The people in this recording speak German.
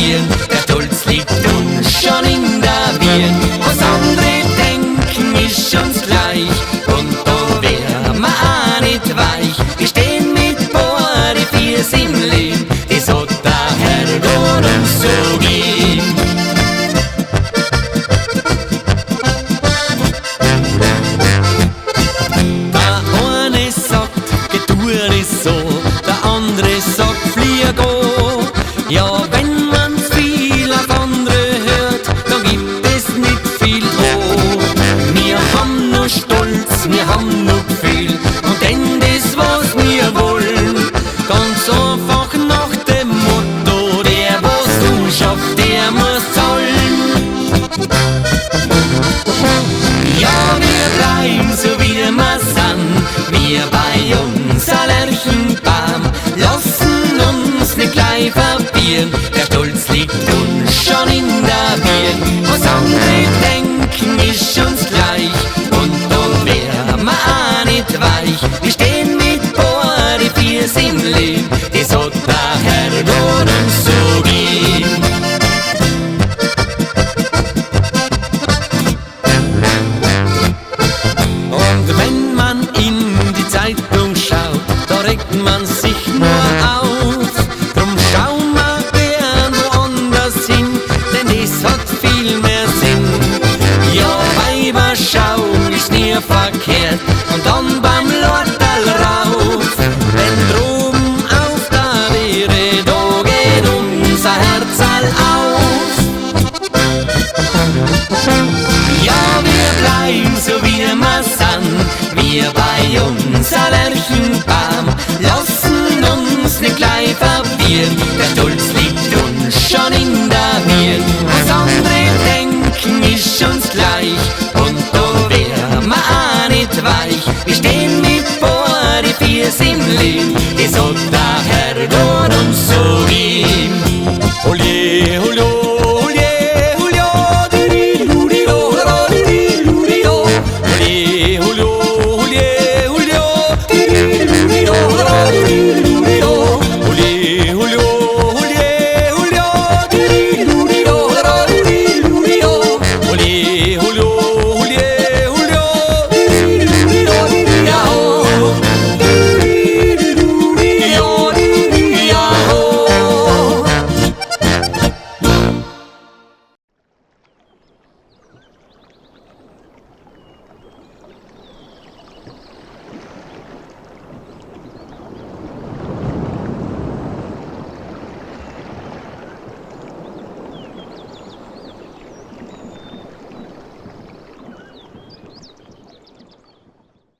Birn, der Stolz liegt uns schon in der Birn. Was andere denken, ist uns gleich, und da wär ma auch nicht weich. Wir stehen mit beide Füße im Leben, das hat der Herrgott uns so gegeben. Der eine sagt, geh tu es so, der andere sagt, flieg an. Ja, wenn man's viel auf andere hört, dann gibt es nicht viel an. Wir haben nur Stolz, wir haben nur Gefühl, und denn das, was wir wollen, ganz einfach nach dem Motto, der was du schafft, der muss zahlen. Ja, wir bleiben so wie wir sind, wir bei uns Lerchenbaum, lassen uns nicht gleich verbieren, der Stolz liegt uns schon in der Birn. Was andere denken, ist uns gleich, und da wär ma auch nicht weich. Wir stehen mit beide Füße im Leben, das hat der Herrgott uns so gegeben. Und wenn man in die Zeitung schaut, da regt man sich nur auf. Drum schauen wir gern woanders hin, denn es hat viel mehr Sinn. Ja, Weiber schauen ist nie verkehrt, und dann beim Lortal rauf. Denn droben auf der Weide, da geht unser Herzal auf. Ja, wir bleiben so wie wir sind, wir bei uns Lerchenbaum, lassen uns nicht gleich verbieren, der Stolz liegt uns schon in der Birn. Was andere denken, ist uns gleich, und da wär ma auch nicht weich. Wir stehen mit beide Füße im Leben, das hat der Herrgott uns so gegeben. Olje, olje.